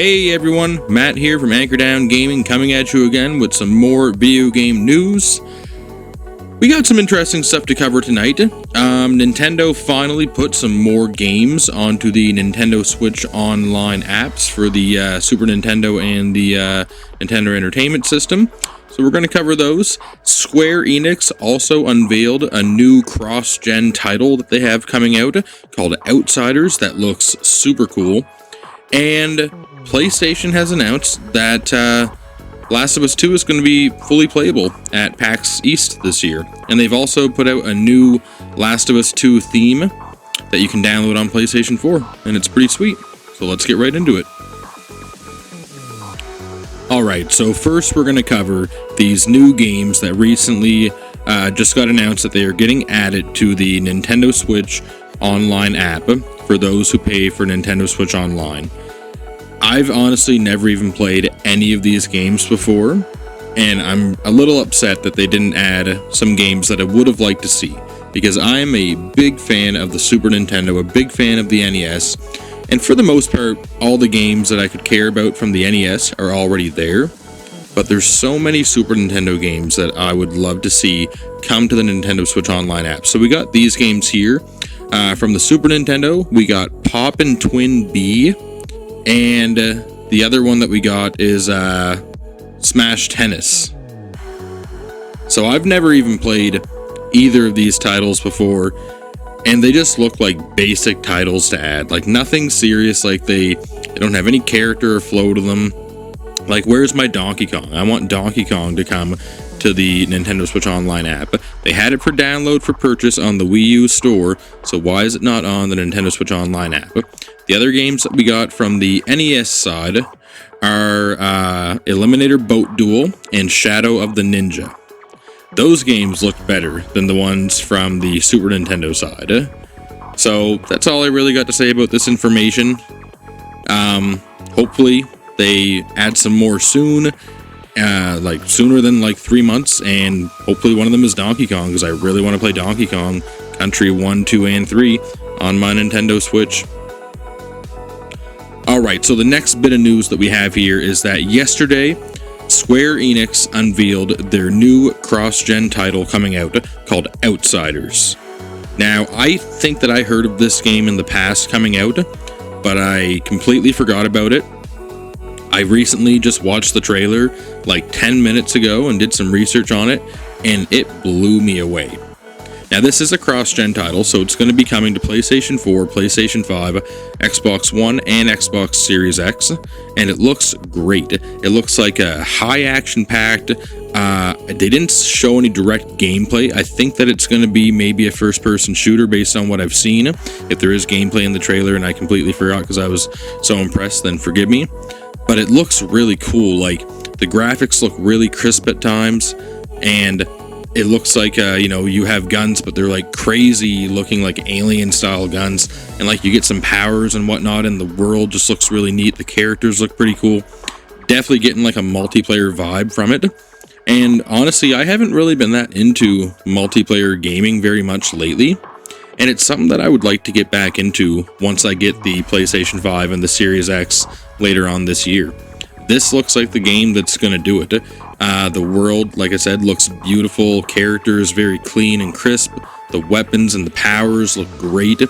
Hey everyone, Matt here from Anchor Down Gaming coming at you again with some more video game news. We got some interesting stuff to cover tonight. Nintendo finally put some more games onto the Nintendo Switch Online apps for the Super Nintendo and the Nintendo Entertainment System. So we're going to cover those. Square Enix also unveiled a new cross-gen title that they have coming out called Outsiders that looks super cool. And PlayStation has announced that Last of Us 2 is going to be fully playable at Pax East this year. And they've also put out a new Last of Us 2 theme that you can download on PlayStation 4. And it's pretty sweet. So let's get right into it. Alright, so first we're going to cover these new games that recently just got announced that they are getting added to the Nintendo Switch Online app for those who pay for Nintendo Switch Online. I've honestly never even played any of these games before, and I'm a little upset that they didn't add some games that I would have liked to see, because I am a big fan of the Super Nintendo, a big fan of the NES, and for the most part, all the games that I could care about from the NES are already there, but there's so many Super Nintendo games that I would love to see come to the Nintendo Switch Online app. So we got these games here. From the Super Nintendo, we got Poppin' Twin B, and the other one that we got is Smash Tennis. So I've never even played either of these titles before, and they just look like basic titles to add. Like nothing serious, like they don't have any character or flow to them. Like, where's my Donkey Kong? I want Donkey Kong to come to the Nintendo Switch Online app. They had it for download for purchase on the Wii U store, so why is it not on the Nintendo Switch Online app? The other games that we got from the NES side are Eliminator Boat Duel and Shadow of the Ninja. Those games look better than the ones from the Super Nintendo side. So that's all I really got to say about this information. Hopefully they add some more soon. Like sooner than like 3 months, and hopefully one of them is Donkey Kong, because I really want to play Donkey Kong Country 1, 2, and 3 on my Nintendo Switch. Alright, so the next bit of news that we have here is that yesterday, Square Enix unveiled their new cross-gen title coming out called Outsiders. Now, I think that I heard of this game in the past coming out, but I completely forgot about it. I recently just watched the trailer like 10 minutes ago and did some research on it, and it blew me away. Now, this is a cross-gen title, so it's going to be coming to PlayStation 4, PlayStation 5, Xbox One, and Xbox Series X, and it looks great. It looks like a high action-packed. They didn't show any direct gameplay. I think that it's going to be maybe a first-person shooter based on what I've seen. If there is gameplay in the trailer and I completely forgot because I was so impressed, then forgive me. But it looks really cool. Like, the graphics look really crisp at times, and it looks like, you have guns, but they're like crazy looking, like alien style guns, and like you get some powers and whatnot, and the world just looks really neat. The characters look pretty cool. Definitely getting like a multiplayer vibe from it. And honestly, I haven't really been that into multiplayer gaming very much lately, and it's something that I would like to get back into once I get the PlayStation 5 and the Series X later on this year. This looks like the game that's going to do it. The world, like I said, looks beautiful. Characters very clean and crisp. The weapons and the powers look great.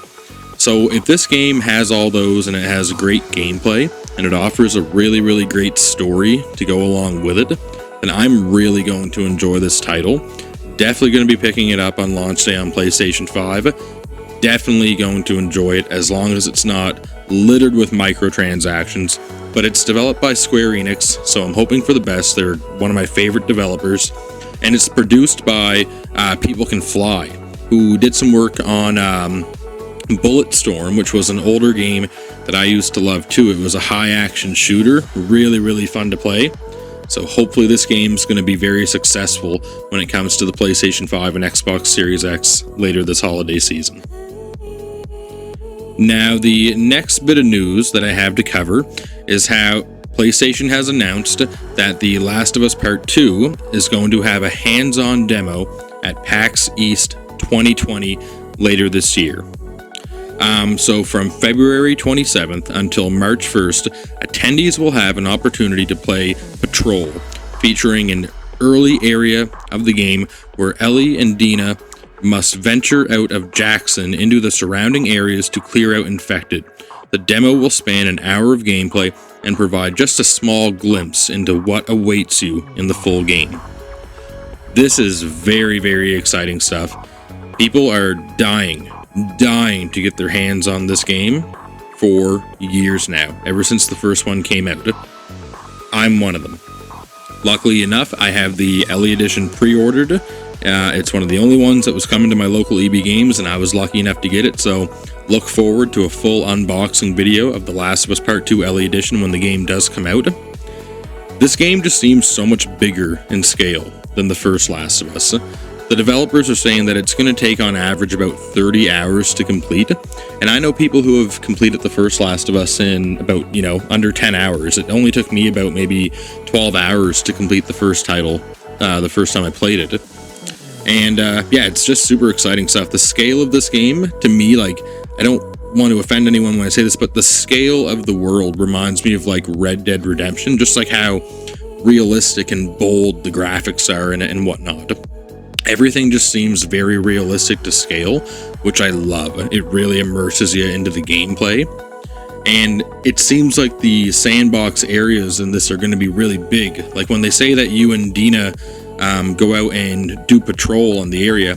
So if this game has all those and it has great gameplay and it offers a really, really great story to go along with it, then I'm really going to enjoy this title. Definitely going to be picking it up on launch day on PlayStation 5. Definitely going to enjoy it as long as it's not littered with microtransactions. But it's developed by Square Enix, so I'm hoping for the best. They're one of my favorite developers. And it's produced by People Can Fly, who did some work on Bulletstorm, which was an older game that I used to love too. It was a high-action shooter, really, really fun to play. So hopefully this game's going to be very successful when it comes to the PlayStation 5 and Xbox Series X later this holiday season. Now, the next bit of news that I have to cover is how PlayStation has announced that The Last of Us Part 2 is going to have a hands-on demo at PAX East 2020 later this year. So from February 27th until March 1st, attendees will have an opportunity to play Patrol, featuring an early area of the game where Ellie and Dina must venture out of Jackson into the surrounding areas to clear out infected. The demo will span an hour of gameplay and provide just a small glimpse into what awaits you in the full game. This is very, very exciting stuff. People are dying to get their hands on this game for years now, ever since the first one came out. I'm one of them. Luckily enough, I have the Ellie Edition pre-ordered. It's one of the only ones that was coming to my local EB Games, and I was lucky enough to get it, so look forward to a full unboxing video of The Last of Us Part 2 Ellie Edition when the game does come out. This game just seems so much bigger in scale than the first Last of Us. The developers are saying that it's going to take on average about 30 hours to complete, and I know people who have completed the first Last of Us in about, under 10 hours. It only took me about maybe 12 hours to complete the first title the first time I played it. And yeah, it's just super exciting stuff. The scale of this game, to me, like, I don't want to offend anyone when I say this, but the scale of the world reminds me of like Red Dead Redemption, just like how realistic and bold the graphics are and whatnot. Everything just seems very realistic to scale, which I love. It really immerses you into the gameplay. And it seems like the sandbox areas in this are going to be really big. Like when they say that you and Dina go out and do patrol on the area,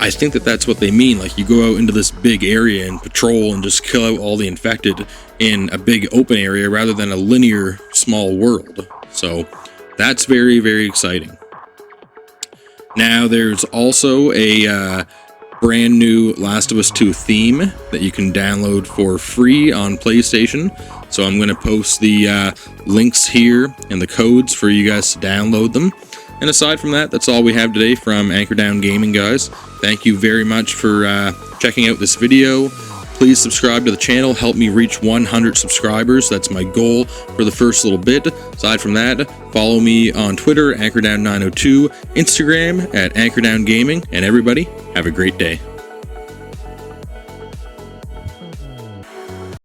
I think that that's what they mean. Like you go out into this big area and patrol and just kill out all the infected in a big open area rather than a linear small world. So that's very, very exciting. Now, there's also a brand new Last of Us 2 theme that you can download for free on PlayStation. So I'm going to post the links here and the codes for you guys to download them. And aside from that, that's all we have today from Anchor Down Gaming, guys. Thank you very much for checking out this video. Please subscribe to the channel, help me reach 100 subscribers. That's my goal for the first little bit. Aside from that, follow me on Twitter, AnchorDown902, Instagram at AnchorDown Gaming, and everybody, have a great day.